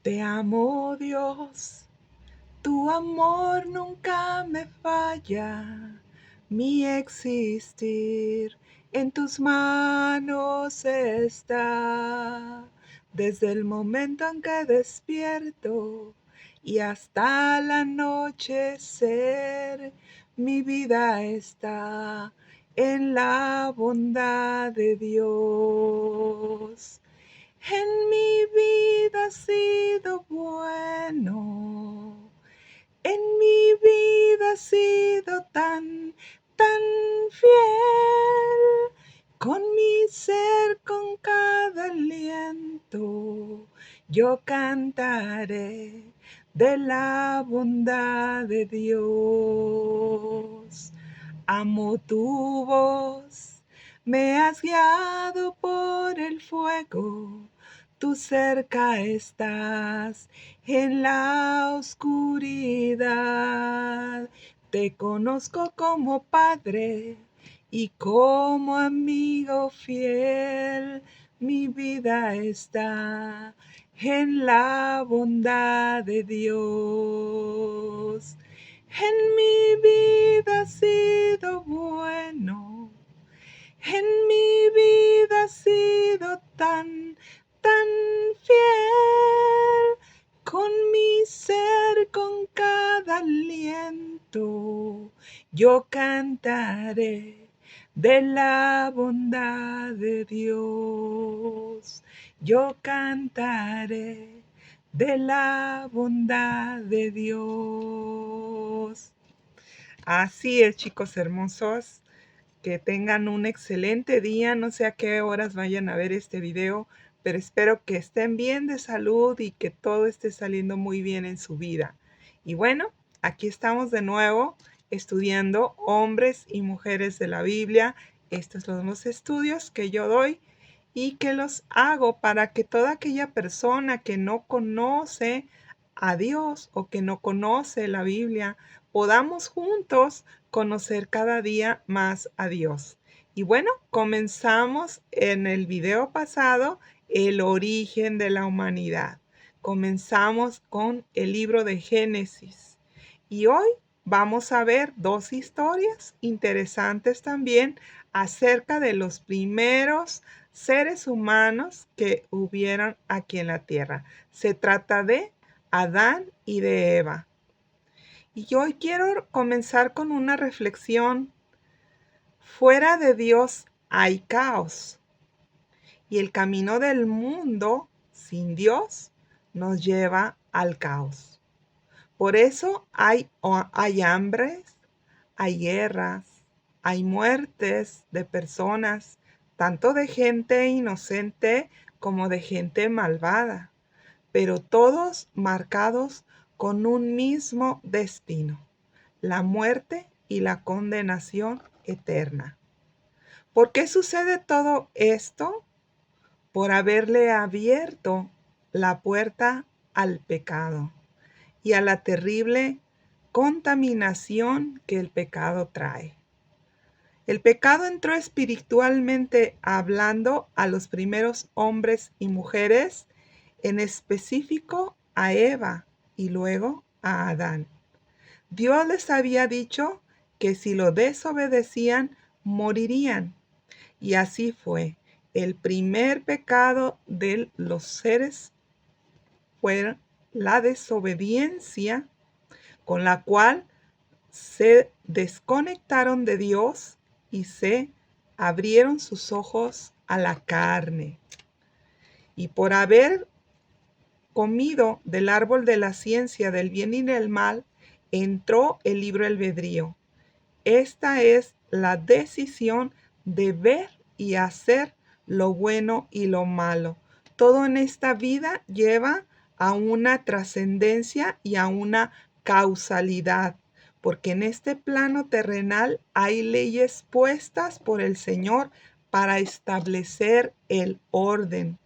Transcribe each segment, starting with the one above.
Te amo, Dios, tu amor nunca me falla. Mi existir en tus manos está. Desde el momento en que despierto y hasta el anochecer, mi vida está en la bondad de Dios. En mi vida has sido bueno, en mi vida has sido tan fiel. Con mi ser, con cada aliento, yo cantaré de la bondad de Dios. Amo tu voz, me has guiado por el fuego, tú cerca estás en la oscuridad. Te conozco como Padre y como amigo fiel. Mi vida está en la bondad de Dios. En mi vida has sido bueno, en mi vida has sido tan fiel. Con mi ser, con cada aliento, yo cantaré de la bondad de Dios. Yo cantaré de la bondad de Dios. Así es, chicos hermosos. Que tengan un excelente día. No sé a qué horas vayan a ver este video, pero espero que estén bien de salud y que todo esté saliendo muy bien en su vida. Y bueno, aquí estamos de nuevo estudiando hombres y mujeres de la Biblia. Estos son los estudios que yo doy y que los hago para que toda aquella persona que no conoce a Dios o que no conoce la Biblia, podamos juntos conocer cada día más a Dios. Y bueno, comenzamos en el video pasado el origen de la humanidad. Comenzamos con el libro de Génesis. Y hoy vamos a ver dos historias interesantes también acerca de los primeros seres humanos que hubieran aquí en la tierra. Se trata de Adán y de Eva. Y hoy quiero comenzar con una reflexión. Fuera de Dios hay caos, y el camino del mundo sin Dios nos lleva al caos. Por eso hay hambres, hay guerras, hay muertes de personas, tanto de gente inocente como de gente malvada, pero todos marcados con un mismo destino: la muerte y la condenación eterna. ¿Por qué sucede todo esto? Por haberle abierto la puerta al pecado y a la terrible contaminación que el pecado trae. El pecado entró espiritualmente hablando a los primeros hombres y mujeres, en específico a Eva y luego a Adán. Dios les había dicho que si lo desobedecían, morirían. Y así fue. El primer pecado de los seres fue la desobediencia, con la cual se desconectaron de Dios y se abrieron sus ojos a la carne. Y por haber comido del árbol de la ciencia del bien y del mal, entró el libre albedrío. Esta es la decisión de ver y hacer lo bueno y lo malo. Todo en esta vida lleva a una trascendencia y a una causalidad, porque en este plano terrenal hay leyes puestas por el Señor para establecer el orden.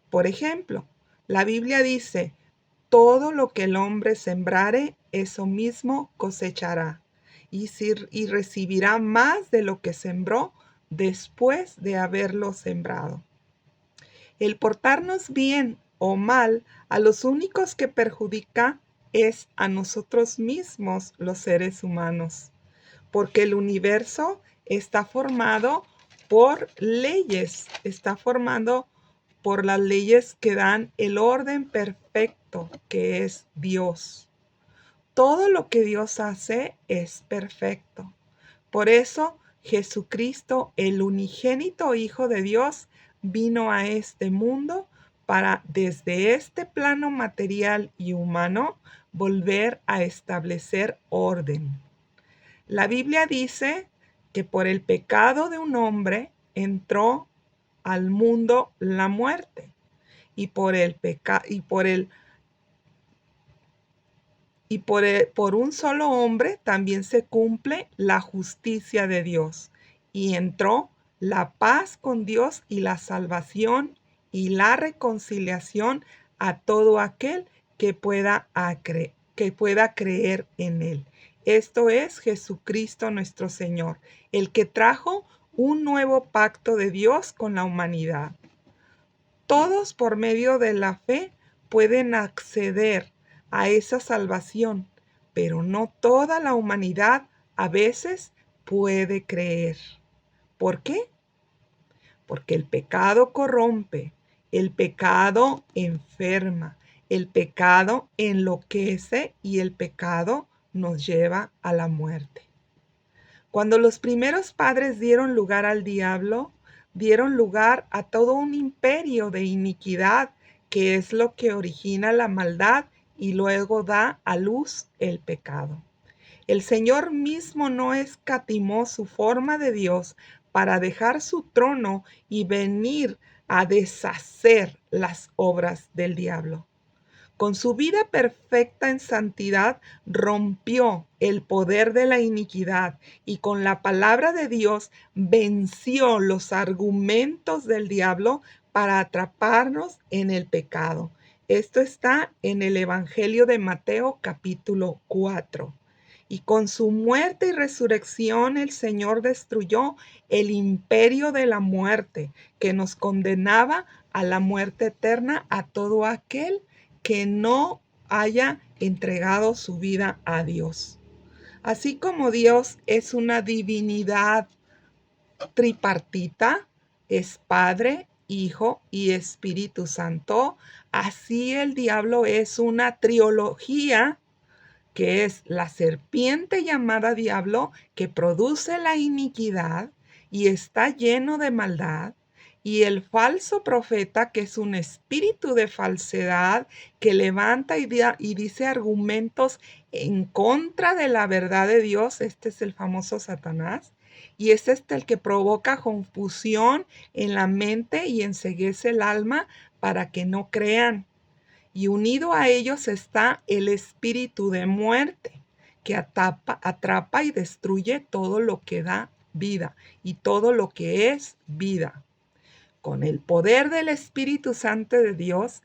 Por ejemplo, la Biblia dice: todo lo que el hombre sembrare, eso mismo cosechará, y recibirá más de lo que sembró después de haberlo sembrado. El portarnos bien o mal, a los únicos que perjudica es a nosotros mismos, los seres humanos, porque el universo está formado por leyes, está formado por las leyes que dan el orden perfecto, que es Dios. Todo lo que Dios hace es perfecto. Por eso Jesucristo, el unigénito Hijo de Dios, vino a este mundo para, desde este plano material y humano, volver a establecer orden. La Biblia dice que por el pecado de un hombre entró al mundo la muerte, y por el pecado por un solo hombre también se cumple la justicia de Dios, y entró la paz con Dios y la salvación y la reconciliación a todo aquel que pueda creer en él. Esto es Jesucristo nuestro Señor, el que trajo un nuevo pacto de Dios con la humanidad. Todos por medio de la fe pueden acceder a esa salvación, pero no toda la humanidad a veces puede creer. ¿Por qué? Porque el pecado corrompe, el pecado enferma, el pecado enloquece y el pecado nos lleva a la muerte. Cuando los primeros padres dieron lugar al diablo, dieron lugar a todo un imperio de iniquidad, que es lo que origina la maldad y luego da a luz el pecado. El Señor mismo no escatimó su forma de Dios para dejar su trono y venir a deshacer las obras del diablo. Con su vida perfecta en santidad, rompió el poder de la iniquidad y con la palabra de Dios venció los argumentos del diablo para atraparnos en el pecado. Esto está en el Evangelio de Mateo capítulo 4. Y con su muerte y resurrección el Señor destruyó el imperio de la muerte que nos condenaba a la muerte eterna a todo aquel que no haya entregado su vida a Dios. Así como Dios es una divinidad tripartita, es Padre, Hijo y Espíritu Santo, así el diablo es una trilogía, que es la serpiente llamada diablo, que produce la iniquidad y está lleno de maldad, y el falso profeta, que es un espíritu de falsedad que levanta y dice argumentos en contra de la verdad de Dios. Este es el famoso Satanás, y es el que provoca confusión en la mente y enceguece el alma para que no crean. Y unido a ellos está el espíritu de muerte, que atrapa y destruye todo lo que da vida y todo lo que es vida. Con el poder del Espíritu Santo de Dios,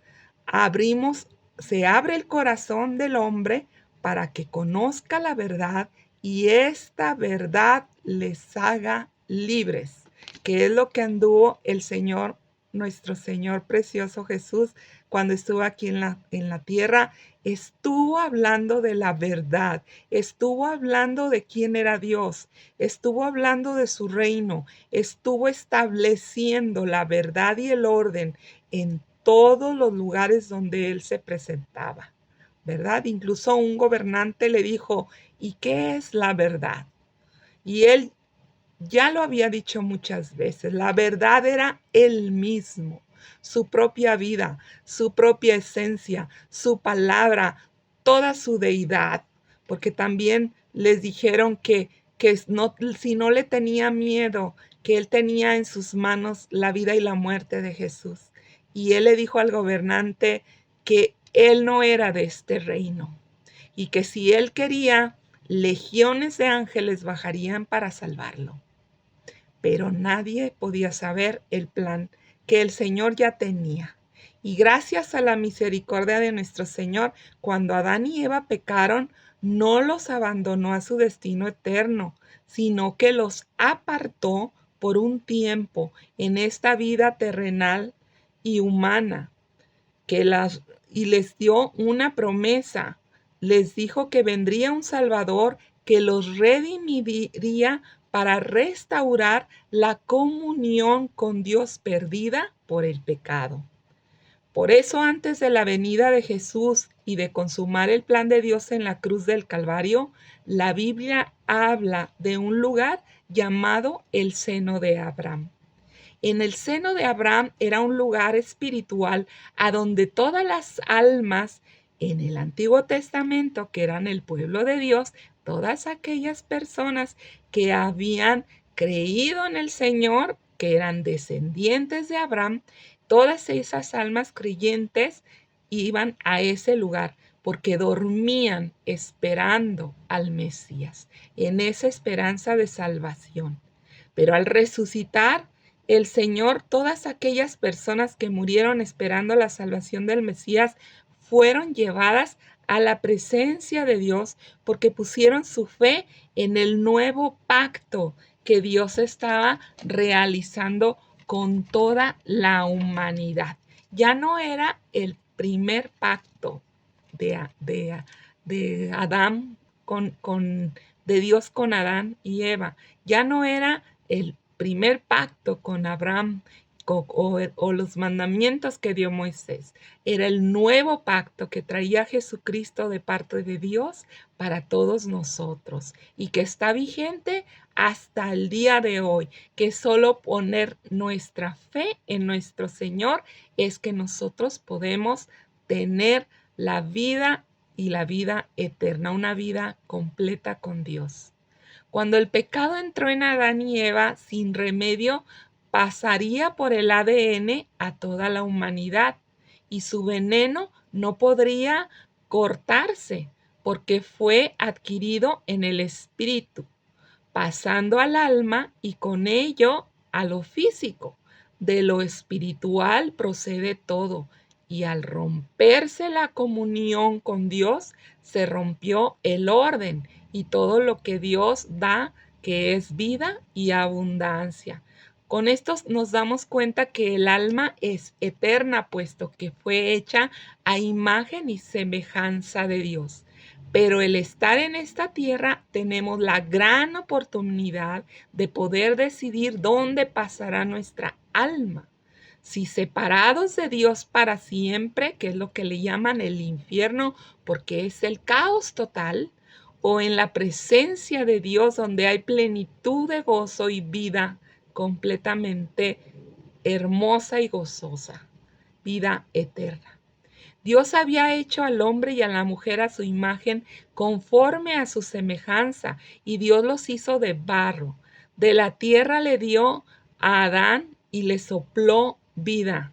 se abre el corazón del hombre para que conozca la verdad y esta verdad les haga libres, que es lo que anduvo el Señor, nuestro Señor precioso Jesús, cuando estuvo aquí en la tierra. Estuvo hablando de la verdad, estuvo hablando de quién era Dios, estuvo hablando de su reino, estuvo estableciendo la verdad y el orden en todos los lugares donde él se presentaba, ¿verdad? Incluso un gobernante le dijo, ¿y qué es la verdad? Y él ya lo había dicho muchas veces, la verdad era él mismo, su propia vida, su propia esencia, su palabra, toda su deidad, porque también les dijeron que no, si no le tenía miedo, que él tenía en sus manos la vida y la muerte de Jesús. Y él le dijo al gobernante que él no era de este reino y que si él quería, legiones de ángeles bajarían para salvarlo. Pero nadie podía saber el plan que el Señor ya tenía. Y gracias a la misericordia de nuestro Señor, cuando Adán y Eva pecaron, no los abandonó a su destino eterno, sino que los apartó por un tiempo en esta vida terrenal y humana. y les dio una promesa. Les dijo que vendría un Salvador que los redimiría para restaurar la comunión con Dios perdida por el pecado. Por eso, antes de la venida de Jesús y de consumar el plan de Dios en la cruz del Calvario, la Biblia habla de un lugar llamado el seno de Abraham. En el seno de Abraham era un lugar espiritual a donde todas las almas en el Antiguo Testamento, que eran el pueblo de Dios, todas aquellas personas que habían creído en el Señor, que eran descendientes de Abraham, todas esas almas creyentes iban a ese lugar porque dormían esperando al Mesías, en esa esperanza de salvación. Pero al resucitar el Señor, todas aquellas personas que murieron esperando la salvación del Mesías fueron llevadas a la presencia de Dios porque pusieron su fe en el nuevo pacto que Dios estaba realizando con toda la humanidad. Ya no era el primer pacto de Adán de Dios con Adán y Eva. Ya no era el primer pacto con Abraham o los mandamientos que dio Moisés. Era el nuevo pacto que traía Jesucristo de parte de Dios para todos nosotros y que está vigente hasta el día de hoy, que solo poner nuestra fe en nuestro Señor es que nosotros podemos tener la vida y la vida eterna, una vida completa con Dios. Cuando el pecado entró en Adán y Eva, sin remedio, pasaría por el ADN a toda la humanidad y su veneno no podría cortarse porque fue adquirido en el espíritu, pasando al alma y con ello a lo físico. De lo espiritual procede todo, y al romperse la comunión con Dios, se rompió el orden y todo lo que Dios da, que es vida y abundancia. Con esto nos damos cuenta que el alma es eterna, puesto que fue hecha a imagen y semejanza de Dios. Pero el estar en esta tierra tenemos la gran oportunidad de poder decidir dónde pasará nuestra alma. Si separados de Dios para siempre, que es lo que le llaman el infierno, porque es el caos total, o en la presencia de Dios donde hay plenitud de gozo y vida completamente hermosa y gozosa, vida eterna. Dios había hecho al hombre y a la mujer a su imagen conforme a su semejanza, y Dios los hizo de barro. De la tierra le dio a Adán y le sopló vida.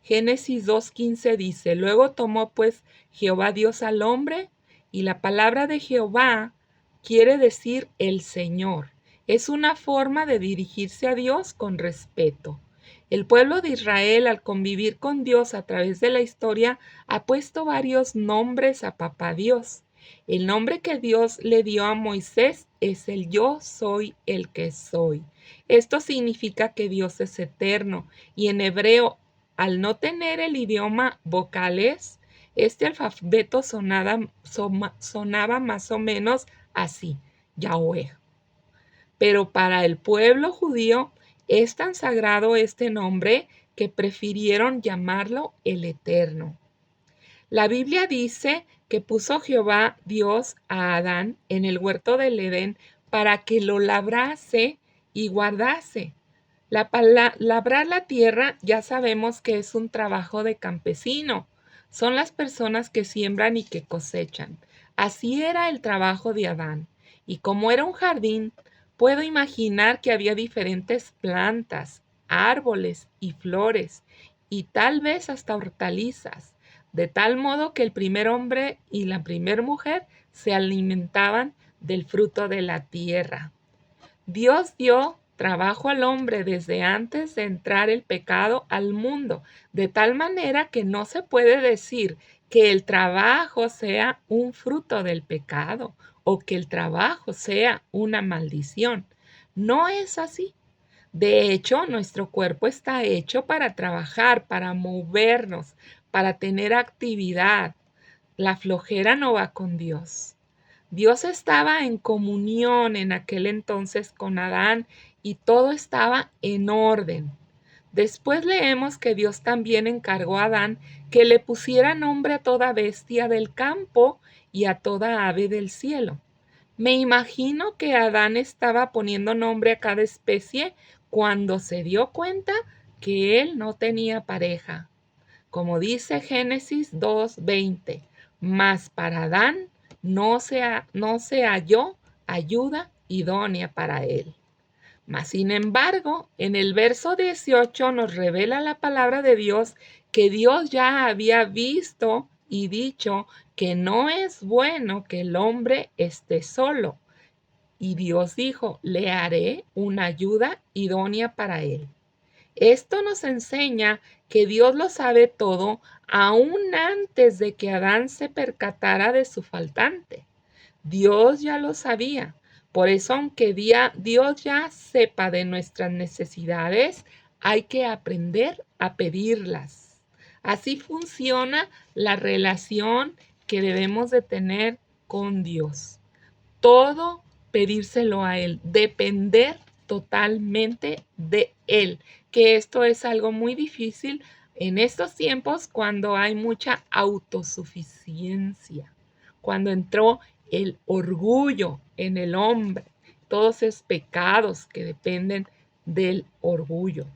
Génesis 2:15 dice, luego tomó pues Jehová Dios al hombre, y la palabra de Jehová quiere decir el Señor. Es una forma de dirigirse a Dios con respeto. El pueblo de Israel, al convivir con Dios a través de la historia, ha puesto varios nombres a Papá Dios. El nombre que Dios le dio a Moisés es el Yo soy el que soy. Esto significa que Dios es eterno, y en hebreo, al no tener el idioma vocales, este alfabeto sonaba más o menos así, Yahweh. Pero para el pueblo judío es tan sagrado este nombre que prefirieron llamarlo el Eterno. La Biblia dice que puso Jehová Dios a Adán en el huerto del Edén para que lo labrase y guardase. Labrar la tierra ya sabemos que es un trabajo de campesino. Son las personas que siembran y que cosechan. Así era el trabajo de Adán. Y como era un jardín, puedo imaginar que había diferentes plantas, árboles y flores, y tal vez hasta hortalizas, de tal modo que el primer hombre y la primer mujer se alimentaban del fruto de la tierra. Dios dio trabajo al hombre desde antes de entrar el pecado al mundo, de tal manera que no se puede decir que el trabajo sea un fruto del pecado o que el trabajo sea una maldición. No es así. De hecho, nuestro cuerpo está hecho para trabajar, para movernos, para tener actividad. La flojera no va con Dios. Dios estaba en comunión en aquel entonces con Adán y todo estaba en orden. Después leemos que Dios también encargó a Adán que le pusiera nombre a toda bestia del campo y a toda ave del cielo. Me imagino que Adán estaba poniendo nombre a cada especie cuando se dio cuenta que él no tenía pareja. Como dice Génesis 2:20, mas para Adán no se halló ayuda idónea para él. Mas, sin embargo, en el verso 18 nos revela la palabra de Dios que Dios ya había visto y dicho que no es bueno que el hombre esté solo. Y Dios dijo, le haré una ayuda idónea para él. Esto nos enseña que Dios lo sabe todo aún antes de que Adán se percatara de su faltante. Dios ya lo sabía. Por eso, aunque Dios ya sepa de nuestras necesidades, hay que aprender a pedirlas. Así funciona la relación que debemos de tener con Dios. Todo pedírselo a Él, depender totalmente de Él, que esto es algo muy difícil en estos tiempos cuando hay mucha autosuficiencia, cuando entró el orgullo en el hombre, todos esos pecados que dependen del orgullo.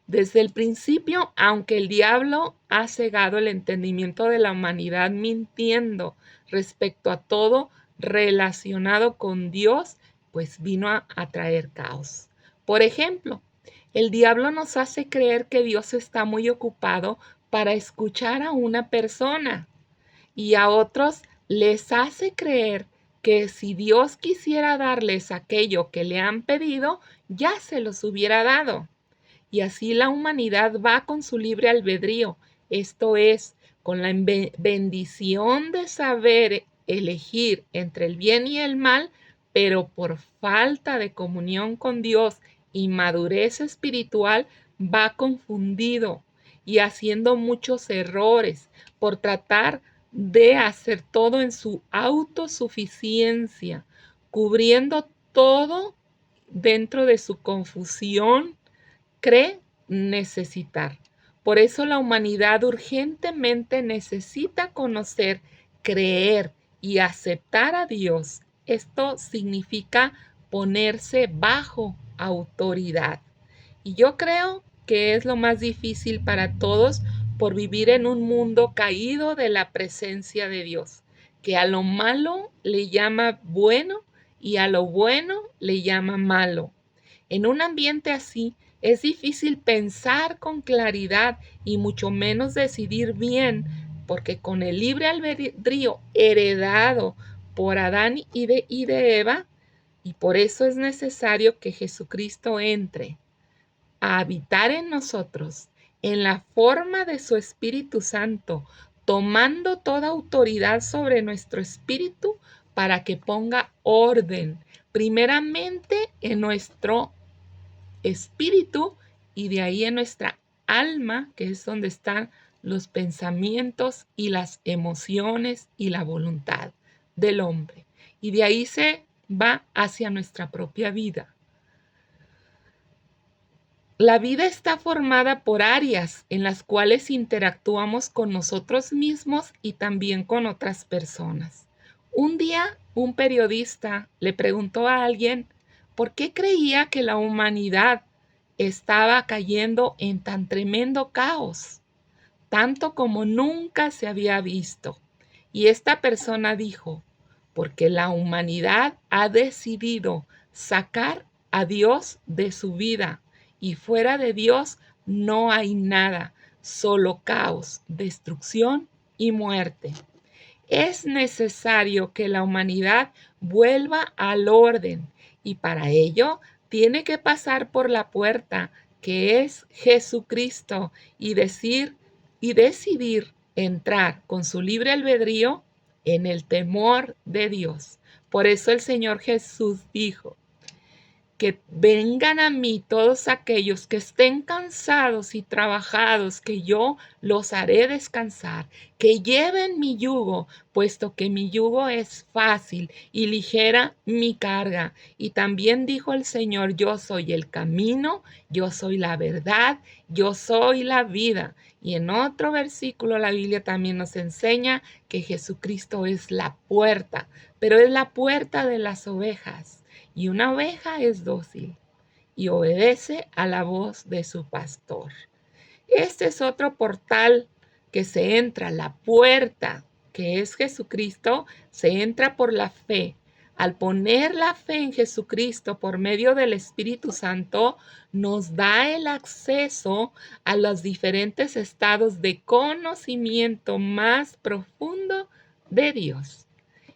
Desde el principio, aunque el diablo ha cegado el entendimiento de la humanidad mintiendo respecto a todo relacionado con Dios, pues vino a traer caos. Por ejemplo, el diablo nos hace creer que Dios está muy ocupado para escuchar a una persona y a otros les hace creer que si Dios quisiera darles aquello que le han pedido, ya se los hubiera dado. Y así la humanidad va con su libre albedrío, esto es, con la bendición de saber elegir entre el bien y el mal, pero por falta de comunión con Dios y madurez espiritual va confundido y haciendo muchos errores por tratar de hacer todo en su autosuficiencia, cubriendo todo dentro de su confusión cree necesitar. Por eso la humanidad urgentemente necesita conocer, creer y aceptar a Dios. Esto significa ponerse bajo autoridad. Y yo creo que es lo más difícil para todos por vivir en un mundo caído de la presencia de Dios, que a lo malo le llama bueno y a lo bueno le llama malo. En un ambiente así, es difícil pensar con claridad y mucho menos decidir bien, porque con el libre albedrío heredado por Adán y de Eva, y por eso es necesario que Jesucristo entre a habitar en nosotros en la forma de su Espíritu Santo, tomando toda autoridad sobre nuestro espíritu para que ponga orden, primeramente en nuestro espíritu y de ahí en nuestra alma, que es donde están los pensamientos y las emociones y la voluntad del hombre. Y de ahí se va hacia nuestra propia vida. La vida está formada por áreas en las cuales interactuamos con nosotros mismos y también con otras personas. Un día, un periodista le preguntó a alguien por qué creía que la humanidad estaba cayendo en tan tremendo caos, tanto como nunca se había visto. Y esta persona dijo, porque la humanidad ha decidido sacar a Dios de su vida y fuera de Dios no hay nada, solo caos, destrucción y muerte. Es necesario que la humanidad vuelva al orden y para ello tiene que pasar por la puerta que es Jesucristo y decidir entrar con su libre albedrío en el temor de Dios. Por eso el Señor Jesús dijo, que vengan a mí todos aquellos que estén cansados y trabajados, que yo los haré descansar, que lleven mi yugo, puesto que mi yugo es fácil y ligera mi carga. Y también dijo el Señor, yo soy el camino, yo soy la verdad, yo soy la vida. Y en otro versículo la Biblia también nos enseña que Jesucristo es la puerta, pero es la puerta de las ovejas. Y una oveja es dócil y obedece a la voz de su pastor. Este es otro portal que se entra, la puerta, que es Jesucristo, se entra por la fe. Al poner la fe en Jesucristo por medio del Espíritu Santo, nos da el acceso a los diferentes estados de conocimiento más profundo de Dios.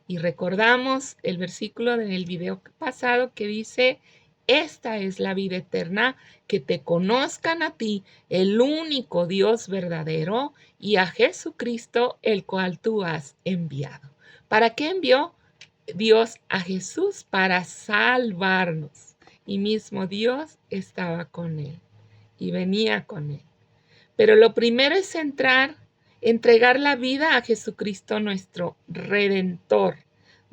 Y recordamos el versículo del video pasado que dice, esta es la vida eterna, que te conozcan a ti, el único Dios verdadero, y a Jesucristo, el cual tú has enviado. ¿Para qué envió Dios a Jesús? Para salvarnos. Y mismo Dios estaba con él y venía con él. Pero lo primero es entregar la vida a Jesucristo nuestro Redentor.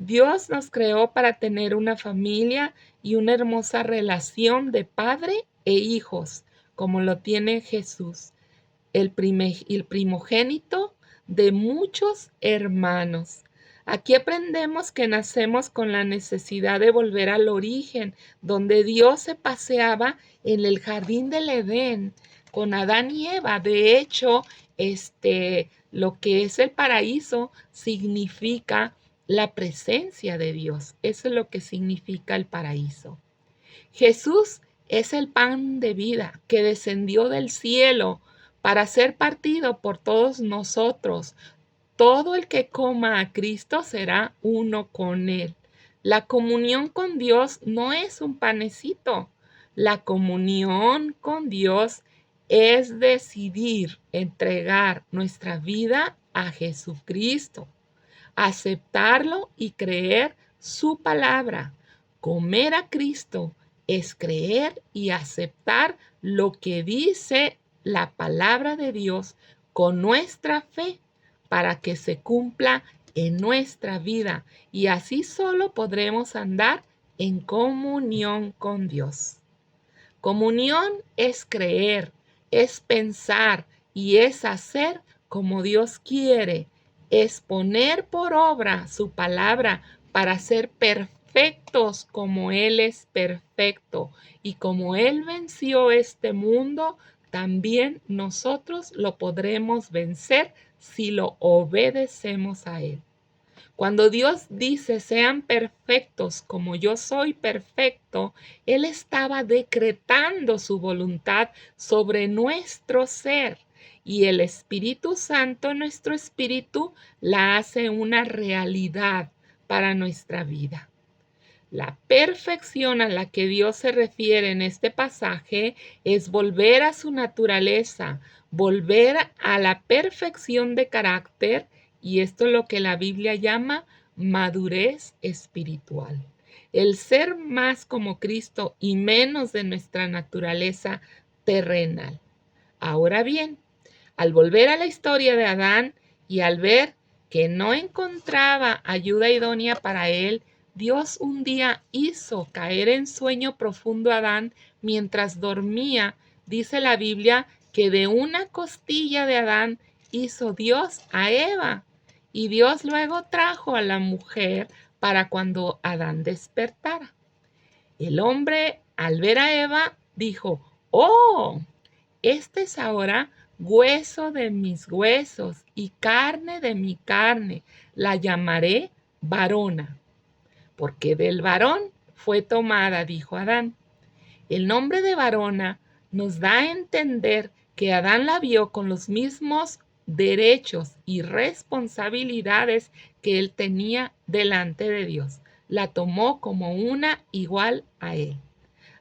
Dios nos creó para tener una familia y una hermosa relación de padre e hijos, como lo tiene Jesús, el primogénito de muchos hermanos. Aquí aprendemos que nacemos con la necesidad de volver al origen, donde Dios se paseaba en el jardín del Edén con Adán y Eva. De hecho, lo que es el paraíso significa la presencia de Dios. Eso es lo que significa el paraíso. Jesús es el pan de vida que descendió del cielo para ser partido por todos nosotros. Todo el que coma a Cristo será uno con Él. La comunión con Dios no es un panecito. La comunión con Dios es decidir entregar nuestra vida a Jesucristo, aceptarlo y creer su palabra. Comer a Cristo es creer y aceptar lo que dice la palabra de Dios con nuestra fe para que se cumpla en nuestra vida, y así solo podremos andar en comunión con Dios. Comunión es creer, es pensar y es hacer como Dios quiere, es poner por obra su palabra para ser perfectos como Él es perfecto. Y como Él venció este mundo, también nosotros lo podremos vencer si lo obedecemos a Él. Cuando Dios dice, sean perfectos como yo soy perfecto, Él estaba decretando su voluntad sobre nuestro ser, y el Espíritu Santo, nuestro espíritu, la hace una realidad para nuestra vida. La perfección a la que Dios se refiere en este pasaje es volver a su naturaleza, volver a la perfección de carácter, y esto es lo que la Biblia llama madurez espiritual. El ser más como Cristo y menos de nuestra naturaleza terrenal. Ahora bien, al volver a la historia de Adán y al ver que no encontraba ayuda idónea para él, Dios un día hizo caer en sueño profundo a Adán mientras dormía. Dice la Biblia que de una costilla de Adán hizo Dios a Eva, y Dios luego trajo a la mujer para cuando Adán despertara. El hombre, al ver a Eva, dijo, oh, este es ahora hueso de mis huesos y carne de mi carne. La llamaré varona, porque del varón fue tomada, dijo Adán. El nombre de varona nos da a entender que Adán la vio con los mismos derechos y responsabilidades que él tenía delante de Dios. La tomó como una igual a él.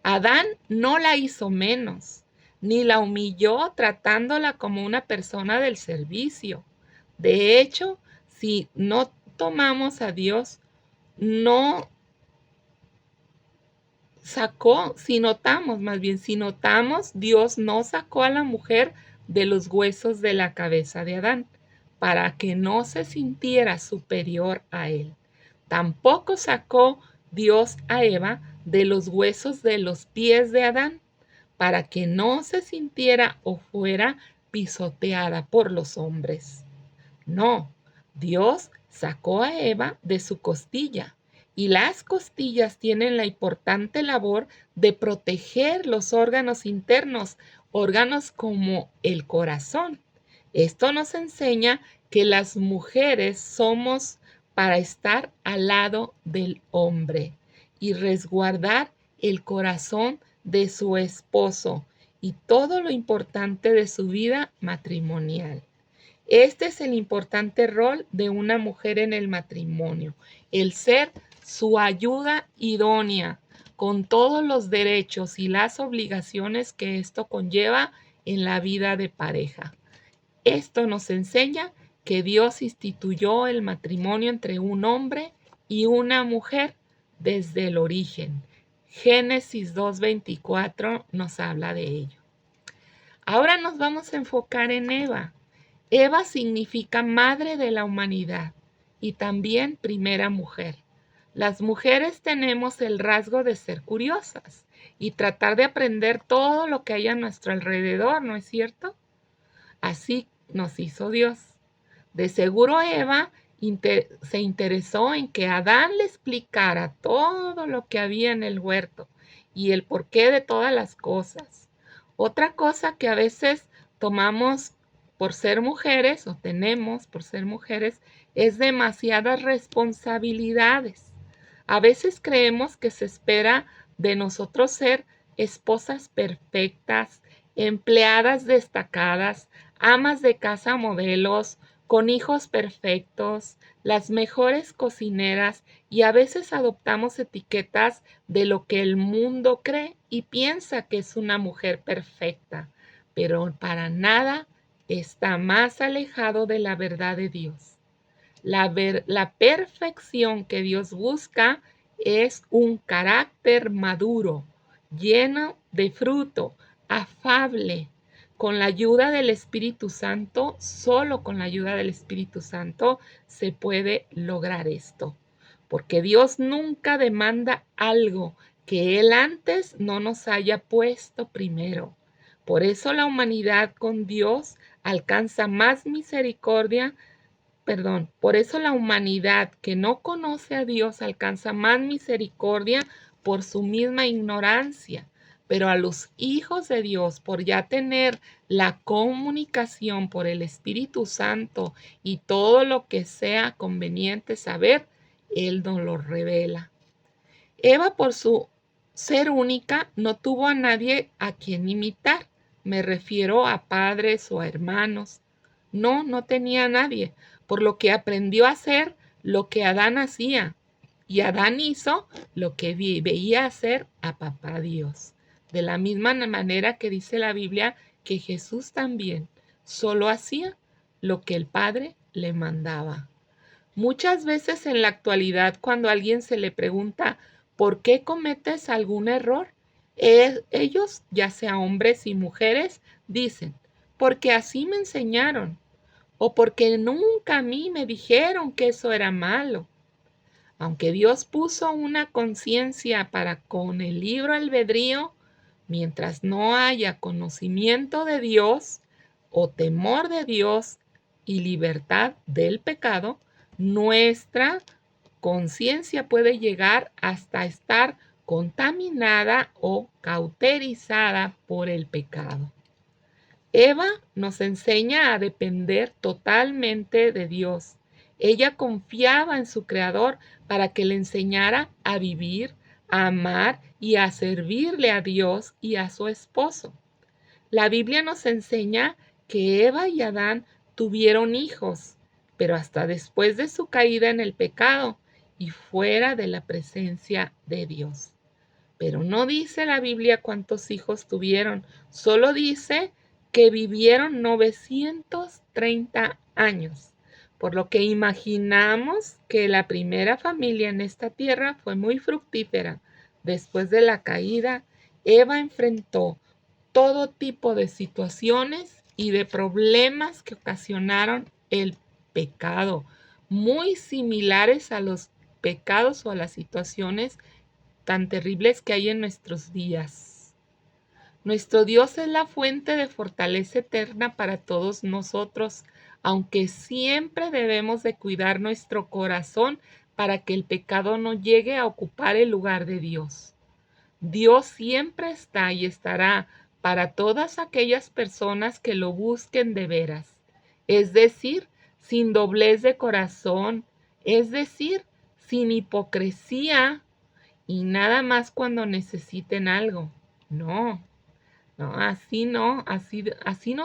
Adán no la hizo menos, ni la humilló tratándola como una persona del servicio. De hecho, si no tomamos a Dios, no si notamos, Dios no sacó a la mujer de los huesos de la cabeza de Adán, para que no se sintiera superior a él. Tampoco sacó Dios a Eva de los huesos de los pies de Adán, para que no se sintiera o fuera pisoteada por los hombres. No, Dios sacó a Eva de su costilla, y las costillas tienen la importante labor de proteger los órganos internos, órganos como el corazón. Esto nos enseña que las mujeres somos para estar al lado del hombre y resguardar el corazón de su esposo y todo lo importante de su vida matrimonial. Este es el importante rol de una mujer en el matrimonio, el ser su ayuda idónea, con todos los derechos y las obligaciones que esto conlleva en la vida de pareja. Esto nos enseña que Dios instituyó el matrimonio entre un hombre y una mujer desde el origen. Génesis 2:24 nos habla de ello. Ahora nos vamos a enfocar en Eva. Eva significa madre de la humanidad y también primera mujer. Las mujeres tenemos el rasgo de ser curiosas y tratar de aprender todo lo que hay a nuestro alrededor, ¿no es cierto? Así nos hizo Dios. De seguro Eva se interesó en que Adán le explicara todo lo que había en el huerto y el porqué de todas las cosas. Otra cosa que a veces tomamos por ser mujeres o tenemos por ser mujeres es demasiadas responsabilidades. A veces creemos que se espera de nosotros ser esposas perfectas, empleadas destacadas, amas de casa modelos, con hijos perfectos, las mejores cocineras, y a veces adoptamos etiquetas de lo que el mundo cree y piensa que es una mujer perfecta, pero para nada está más alejado de la verdad de Dios. La perfección que Dios busca es un carácter maduro, lleno de fruto, afable. Con la ayuda del Espíritu Santo, solo con la ayuda del Espíritu Santo se puede lograr esto. Porque Dios nunca demanda algo que Él antes no nos haya puesto primero. Por eso la humanidad con Dios alcanza más misericordia. Por eso la humanidad que no conoce a Dios alcanza más misericordia por su misma ignorancia, pero a los hijos de Dios, por ya tener la comunicación por el Espíritu Santo y todo lo que sea conveniente saber, Él nos lo revela. Eva, por su ser única, no tuvo a nadie a quien imitar. Me refiero a padres o a hermanos. No, no tenía a nadie, por lo que aprendió a hacer lo que Adán hacía. Y Adán hizo lo que veía hacer a papá Dios. De la misma manera que dice la Biblia que Jesús también solo hacía lo que el Padre le mandaba. Muchas veces en la actualidad, cuando a alguien se le pregunta por qué cometes algún error, ellos, ya sea hombres y mujeres, dicen, porque así me enseñaron, o porque nunca a mí me dijeron que eso era malo. Aunque Dios puso una conciencia para con el libre albedrío, mientras no haya conocimiento de Dios o temor de Dios y libertad del pecado, nuestra conciencia puede llegar hasta estar contaminada o cauterizada por el pecado. Eva nos enseña a depender totalmente de Dios. Ella confiaba en su Creador para que le enseñara a vivir, a amar y a servirle a Dios y a su esposo. La Biblia nos enseña que Eva y Adán tuvieron hijos, pero hasta después de su caída en el pecado y fuera de la presencia de Dios. Pero no dice la Biblia cuántos hijos tuvieron, solo dice que vivieron 930 años, por lo que imaginamos que la primera familia en esta tierra fue muy fructífera, Después de la caída, Eva enfrentó todo tipo de situaciones y de problemas que ocasionaron el pecado, muy similares a los pecados o a las situaciones tan terribles que hay en nuestros días. Nuestro Dios es la fuente de fortaleza eterna para todos nosotros, aunque siempre debemos de cuidar nuestro corazón para que el pecado no llegue a ocupar el lugar de Dios. Dios siempre está y estará para todas aquellas personas que lo busquen de veras, es decir, sin doblez de corazón, es decir, sin hipocresía y nada más cuando necesiten algo. No, no, así no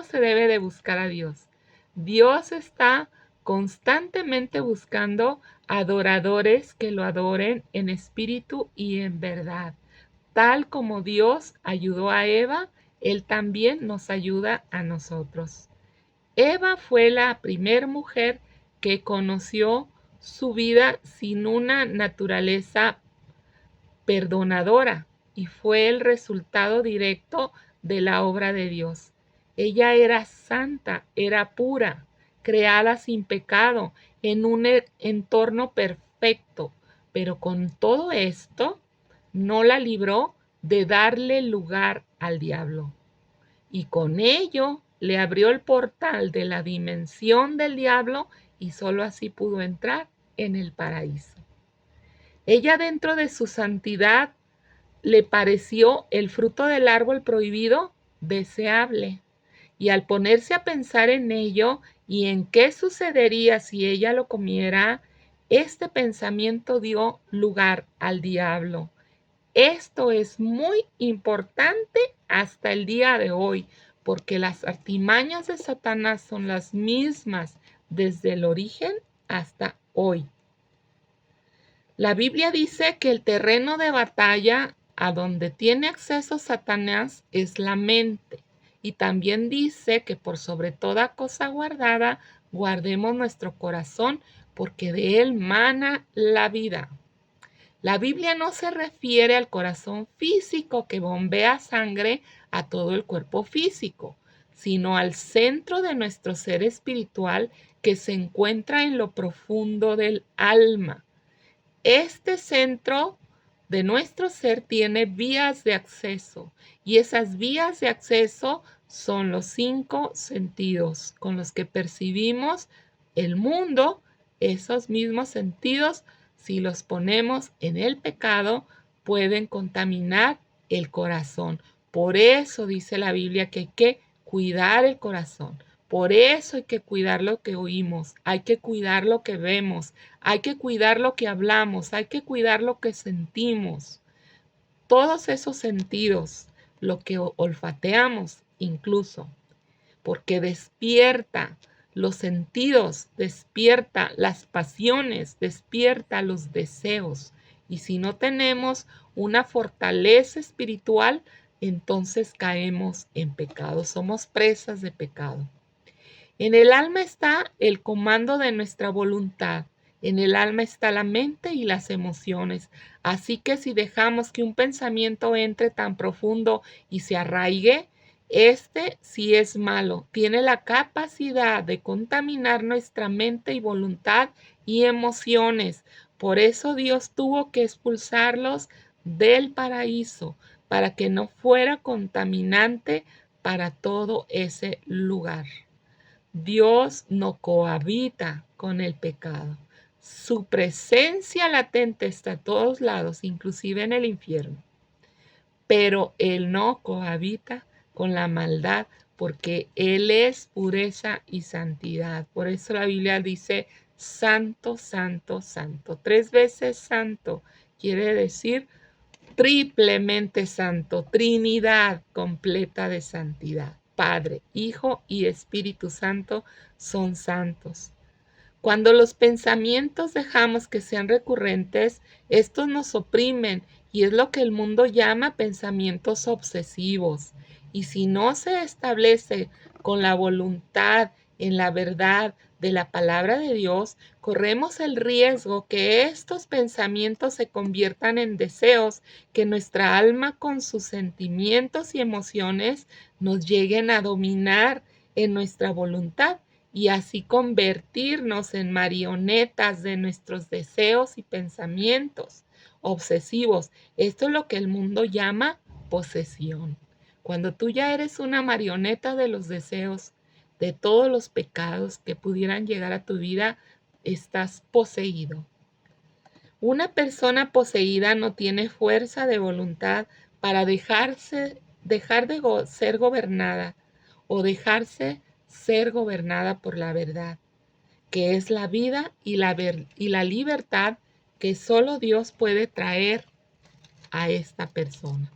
se debe de buscar a Dios. Dios está constantemente buscando adoradores que lo adoren en espíritu y en verdad. Tal como Dios ayudó a Eva, Él también nos ayuda a nosotros. Eva fue la primer mujer que conoció su vida sin una naturaleza perdonadora y fue el resultado directo de la obra de Dios. Ella era santa, era pura, creada sin pecado, en un entorno perfecto, pero con todo esto no la libró de darle lugar al diablo. Y con ello le abrió el portal de la dimensión del diablo y sólo así pudo entrar en el paraíso. Ella dentro de su santidad le pareció el fruto del árbol prohibido deseable. Y al ponerse a pensar en ello y en qué sucedería si ella lo comiera, este pensamiento dio lugar al diablo. Esto es muy importante hasta el día de hoy, porque las artimañas de Satanás son las mismas desde el origen hasta hoy. La Biblia dice que el terreno de batalla a donde tiene acceso Satanás es la mente. Y también dice que por sobre toda cosa guardada, guardemos nuestro corazón, porque de él mana la vida. La Biblia no se refiere al corazón físico que bombea sangre a todo el cuerpo físico, sino al centro de nuestro ser espiritual que se encuentra en lo profundo del alma. Este centro de nuestro ser tiene vías de acceso y esas vías de acceso son los 5 sentidos con los que percibimos el mundo. Esos mismos sentidos, si los ponemos en el pecado, pueden contaminar el corazón. Por eso dice la Biblia que hay que cuidar el corazón. Por eso hay que cuidar lo que oímos, hay que cuidar lo que vemos, hay que cuidar lo que hablamos, hay que cuidar lo que sentimos. Todos esos sentidos, lo que olfateamos incluso, porque despierta los sentidos, despierta las pasiones, despierta los deseos. Y si no tenemos una fortaleza espiritual, entonces caemos en pecado, somos presas de pecado. En el alma está el comando de nuestra voluntad. En el alma está la mente y las emociones. Así que si dejamos que un pensamiento entre tan profundo y se arraigue, este sí es malo. Tiene la capacidad de contaminar nuestra mente y voluntad y emociones. Por eso Dios tuvo que expulsarlos del paraíso, para que no fuera contaminante para todo ese lugar. Dios no cohabita con el pecado. Su presencia latente está a todos lados, inclusive en el infierno. Pero Él no cohabita con la maldad porque Él es pureza y santidad. Por eso la Biblia dice santo, santo, santo. 3 veces santo quiere decir triplemente santo, Trinidad completa de santidad. Padre, Hijo y Espíritu Santo son santos. Cuando los pensamientos dejamos que sean recurrentes, estos nos oprimen y es lo que el mundo llama pensamientos obsesivos. Y si no se establece con la voluntad, en la verdad de la palabra de Dios, corremos el riesgo que estos pensamientos se conviertan en deseos, que nuestra alma con sus sentimientos y emociones nos lleguen a dominar en nuestra voluntad y así convertirnos en marionetas de nuestros deseos y pensamientos obsesivos. Esto es lo que el mundo llama posesión. Cuando tú ya eres una marioneta de los deseos, de todos los pecados que pudieran llegar a tu vida, estás poseído. Una persona poseída no tiene fuerza de voluntad para dejar de ser gobernada o dejarse ser gobernada por la verdad, que es la vida y la libertad que solo Dios puede traer a esta persona.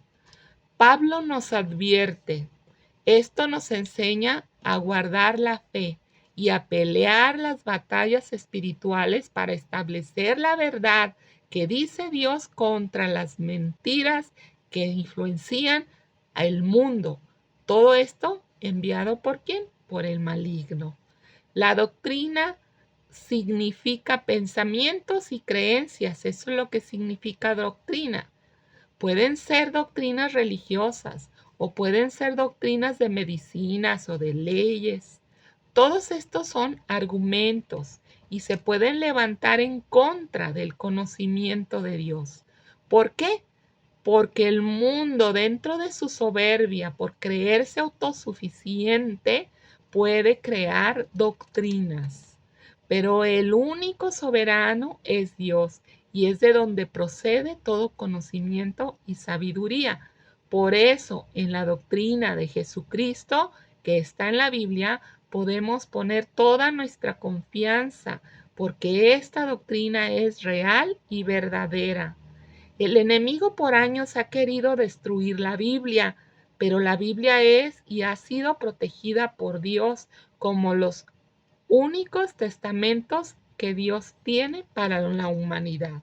Pablo nos advierte, esto nos enseña a guardar la fe y a pelear las batallas espirituales para establecer la verdad que dice Dios contra las mentiras que influencian al mundo. Todo esto enviado ¿por quién? Por el maligno. La doctrina significa pensamientos y creencias. Eso es lo que significa doctrina. Pueden ser doctrinas religiosas o pueden ser doctrinas de medicinas o de leyes. Todos estos son argumentos y se pueden levantar en contra del conocimiento de Dios. ¿Por qué? Porque el mundo, dentro de su soberbia, por creerse autosuficiente, puede crear doctrinas. Pero el único soberano es Dios y es de donde procede todo conocimiento y sabiduría. Por eso, en la doctrina de Jesucristo, que está en la Biblia, podemos poner toda nuestra confianza, porque esta doctrina es real y verdadera. El enemigo por años ha querido destruir la Biblia, pero la Biblia es y ha sido protegida por Dios como los únicos testamentos que Dios tiene para la humanidad.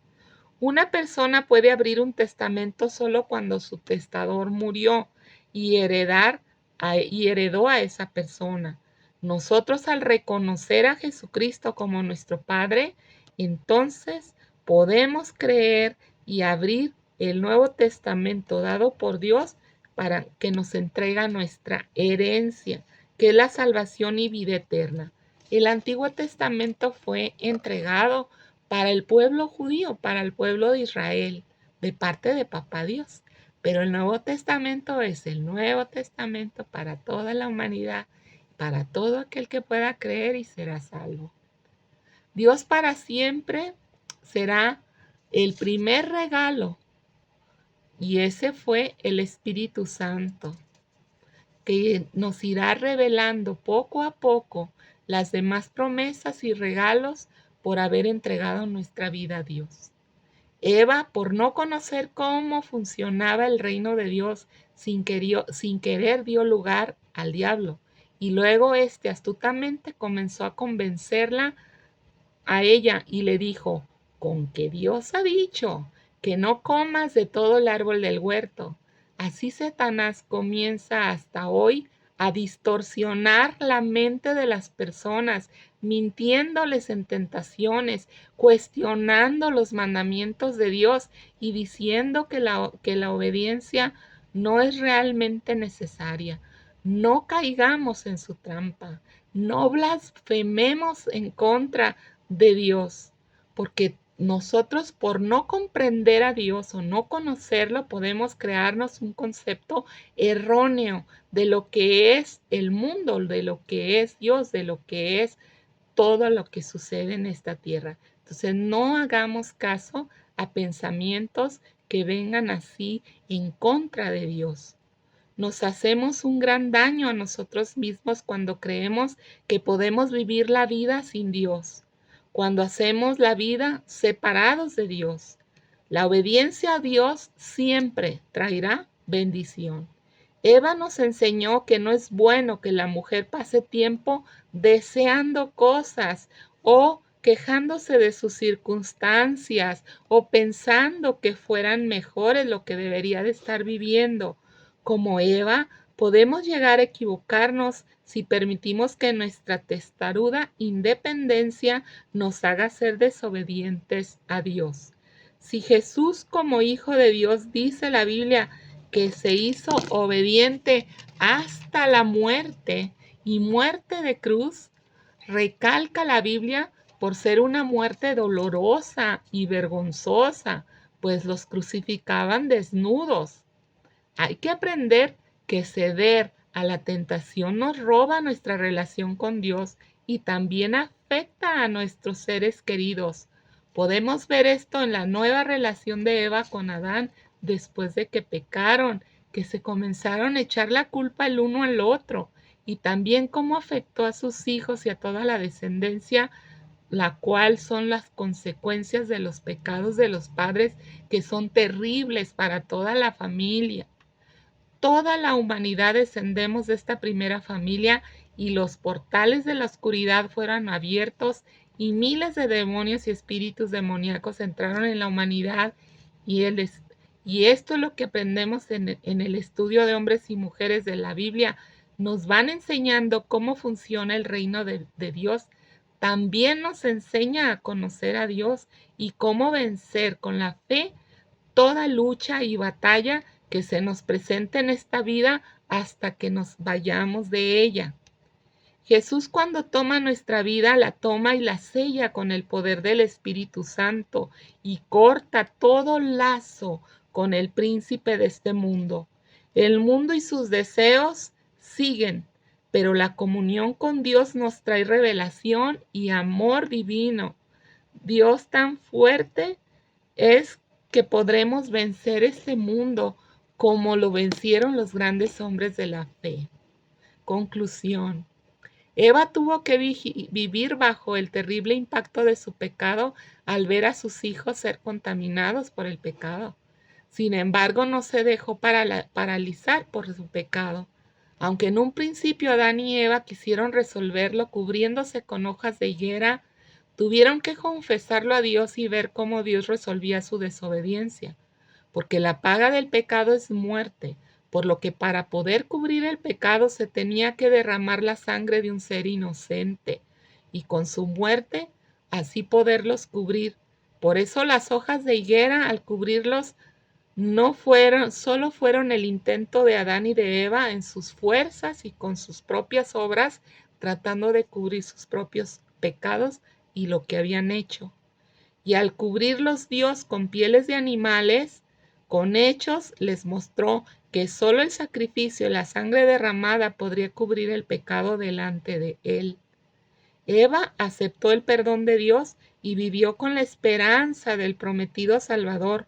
Una persona puede abrir un testamento solo cuando su testador murió y heredó a esa persona. Nosotros, al reconocer a Jesucristo como nuestro Padre, entonces podemos creer y abrir el Nuevo Testamento dado por Dios para que nos entrega nuestra herencia, que es la salvación y vida eterna. El Antiguo Testamento fue entregado para el pueblo judío, para el pueblo de Israel, de parte de Papá Dios. Pero el Nuevo Testamento es el Nuevo Testamento para toda la humanidad, para todo aquel que pueda creer y será salvo. Dios para siempre será el primer regalo y ese fue el Espíritu Santo, que nos irá revelando poco a poco las demás promesas y regalos por haber entregado nuestra vida a Dios. Eva, por no conocer cómo funcionaba el reino de Dios, sin querer dio lugar al diablo. Y luego éste astutamente comenzó a convencerla a ella y le dijo, con que Dios ha dicho que no comas de todo el árbol del huerto. Así Satanás comienza hasta hoy a distorsionar la mente de las personas, mintiéndoles en tentaciones, cuestionando los mandamientos de Dios y diciendo que la obediencia no es realmente necesaria. No caigamos en su trampa, no blasfememos en contra de Dios, porque nosotros por no comprender a Dios o no conocerlo podemos crearnos un concepto erróneo de lo que es el mundo, de lo que es Dios, de lo que es todo lo que sucede en esta tierra. Entonces no hagamos caso a pensamientos que vengan así en contra de Dios. Nos hacemos un gran daño a nosotros mismos cuando creemos que podemos vivir la vida sin Dios, cuando hacemos la vida separados de Dios. La obediencia a Dios siempre traerá bendición. Eva nos enseñó que no es bueno que la mujer pase tiempo deseando cosas o quejándose de sus circunstancias o pensando que fueran mejores lo que debería de estar viviendo. Como Eva, Podemos llegar a equivocarnos si permitimos que nuestra testaruda independencia nos haga ser desobedientes a Dios. Si Jesús, como Hijo de Dios, dice la Biblia que se hizo obediente hasta la muerte y muerte de cruz, recalca la Biblia por ser una muerte dolorosa y vergonzosa, pues los crucificaban desnudos. Hay que aprender que ceder a la tentación nos roba nuestra relación con Dios y también afecta a nuestros seres queridos. Podemos ver esto en la nueva relación de Eva con Adán después de que pecaron, que se comenzaron a echar la culpa el uno al otro, y también cómo afectó a sus hijos y a toda la descendencia, la cual son las consecuencias de los pecados de los padres, que son terribles para toda la familia. Toda la humanidad descendemos de esta primera familia y los portales de la oscuridad fueron abiertos y miles de demonios y espíritus demoníacos entraron en la humanidad y, y esto es lo que aprendemos en el estudio de hombres y mujeres de la Biblia. Nos van enseñando cómo funciona el reino de Dios. También nos enseña a conocer a Dios y cómo vencer con la fe toda lucha y batalla que se nos presente en esta vida hasta que nos vayamos de ella. Jesús, cuando toma nuestra vida, la toma y la sella con el poder del Espíritu Santo y corta todo lazo con el príncipe de este mundo. El mundo y sus deseos siguen, pero la comunión con Dios nos trae revelación y amor divino. Dios tan fuerte es que podremos vencer este mundo como lo vencieron los grandes hombres de la fe. Conclusión. Eva tuvo que vivir bajo el terrible impacto de su pecado al ver a sus hijos ser contaminados por el pecado. Sin embargo, no se dejó paralizar por su pecado. Aunque en un principio Adán y Eva quisieron resolverlo cubriéndose con hojas de higuera, tuvieron que confesarlo a Dios y ver cómo Dios resolvía su desobediencia, porque la paga del pecado es muerte, por lo que para poder cubrir el pecado se tenía que derramar la sangre de un ser inocente, y con su muerte así poderlos cubrir. Por eso las hojas de higuera, al cubrirlos, solo fueron el intento de Adán y de Eva en sus fuerzas y con sus propias obras, tratando de cubrir sus propios pecados y lo que habían hecho. Y al cubrirlos Dios con pieles de animales, con hechos, les mostró que solo el sacrificio y la sangre derramada podría cubrir el pecado delante de Él. Eva aceptó el perdón de Dios y vivió con la esperanza del prometido Salvador.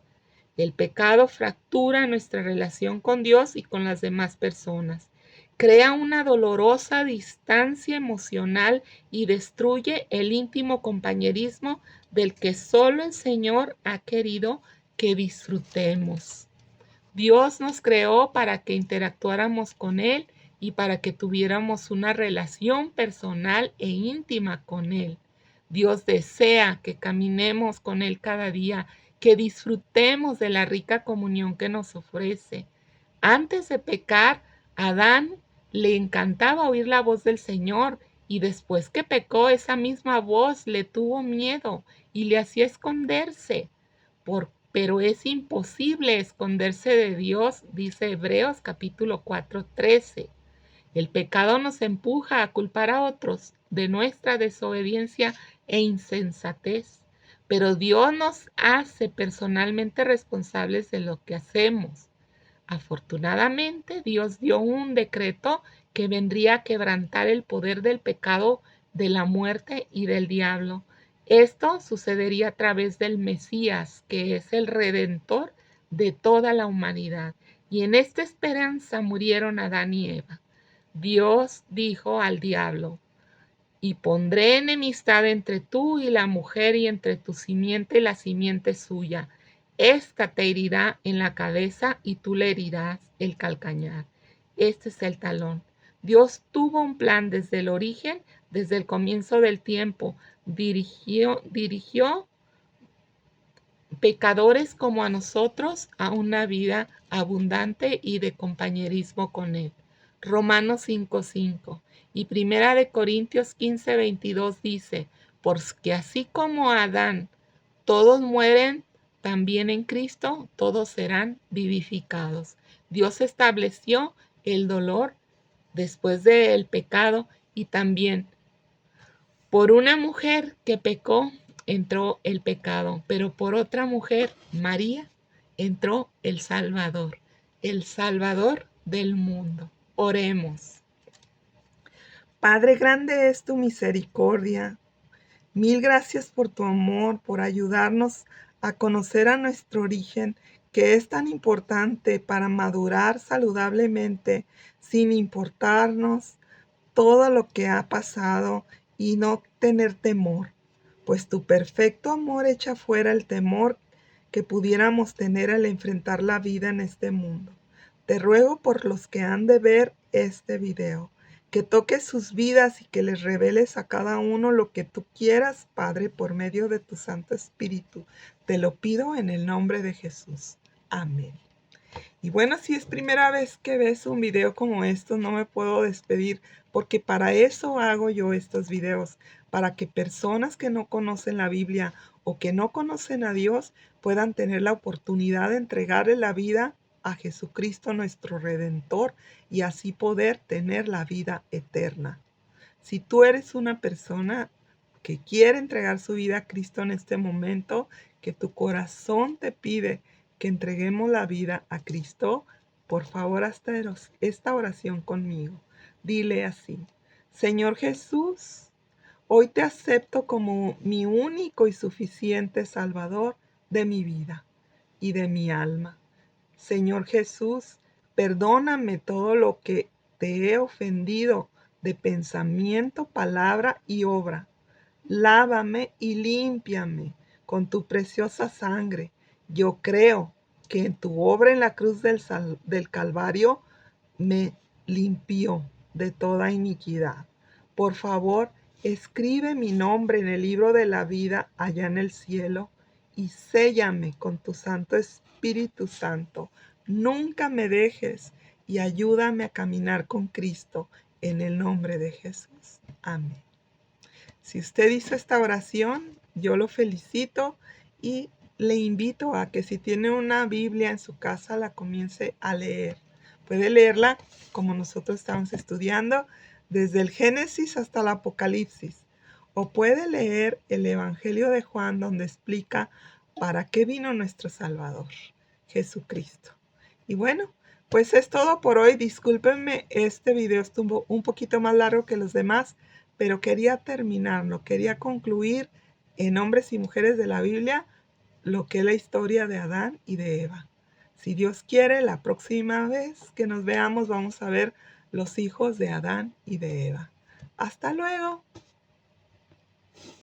El pecado fractura nuestra relación con Dios y con las demás personas. Crea una dolorosa distancia emocional y destruye el íntimo compañerismo del que solo el Señor ha querido que disfrutemos. Dios nos creó para que interactuáramos con Él y para que tuviéramos una relación personal e íntima con Él. Dios desea que caminemos con Él cada día, que disfrutemos de la rica comunión que nos ofrece. Antes de pecar, a Adán le encantaba oír la voz del Señor, y después que pecó, esa misma voz le tuvo miedo y le hacía esconderse. Pero es imposible esconderse de Dios, dice Hebreos capítulo 4:13. El pecado nos empuja a culpar a otros de nuestra desobediencia e insensatez, pero Dios nos hace personalmente responsables de lo que hacemos. Afortunadamente, Dios dio un decreto que vendría a quebrantar el poder del pecado, de la muerte y del diablo. Esto sucedería a través del Mesías, que es el Redentor de toda la humanidad. Y en esta esperanza murieron Adán y Eva. Dios dijo al diablo: y pondré enemistad entre tú y la mujer, y entre tu simiente y la simiente suya. Esta te herirá en la cabeza y tú le herirás el calcañar. Este es el talón. Dios tuvo un plan desde el origen, desde el comienzo del tiempo. Dirigió pecadores como a nosotros a una vida abundante y de compañerismo con Él. Romanos 5:5. Y Primera de Corintios 15:22 dice, porque así como Adán todos mueren, también en Cristo todos serán vivificados. Dios estableció el dolor después del pecado y también por una mujer que pecó entró el pecado, pero por otra mujer, María, entró el Salvador del mundo. Oremos. Padre, grande es tu misericordia. Mil gracias por tu amor, por ayudarnos a conocer a nuestro origen, que es tan importante para madurar saludablemente, sin importarnos todo lo que ha pasado y no tener temor, pues tu perfecto amor echa fuera el temor que pudiéramos tener al enfrentar la vida en este mundo. Te ruego por los que han de ver este video, que toques sus vidas y que les reveles a cada uno lo que tú quieras, Padre, por medio de tu Santo Espíritu. Te lo pido en el nombre de Jesús. Amén. Y bueno, si es primera vez que ves un video como estos, no me puedo despedir porque para eso hago yo estos videos, para que personas que no conocen la Biblia o que no conocen a Dios puedan tener la oportunidad de entregarle la vida a Jesucristo nuestro Redentor y así poder tener la vida eterna. Si tú eres una persona que quiere entregar su vida a Cristo en este momento, que tu corazón te pide que entreguemos la vida a Cristo, por favor, haz esta oración conmigo. Dile así: Señor Jesús, hoy te acepto como mi único y suficiente Salvador de mi vida y de mi alma. Señor Jesús, perdóname todo lo que te he ofendido de pensamiento, palabra y obra. Lávame y límpiame con tu preciosa sangre. Yo creo que en tu obra en la cruz del Calvario me limpió de toda iniquidad. Por favor, escribe mi nombre en el libro de la vida allá en el cielo y séllame con tu Santo Espíritu Santo. Nunca me dejes y ayúdame a caminar con Cristo en el nombre de Jesús. Amén. Si usted hizo esta oración, yo lo felicito y le invito a que si tiene una Biblia en su casa, la comience a leer. Puede leerla como nosotros estamos estudiando, desde el Génesis hasta el Apocalipsis. O puede leer el Evangelio de Juan, donde explica para qué vino nuestro Salvador, Jesucristo. Y bueno, pues es todo por hoy. Discúlpenme, este video estuvo un poquito más largo que los demás, pero quería terminarlo, quería concluir en hombres y mujeres de la Biblia lo que es la historia de Adán y de Eva. Si Dios quiere, la próxima vez que nos veamos vamos a ver los hijos de Adán y de Eva. Hasta luego.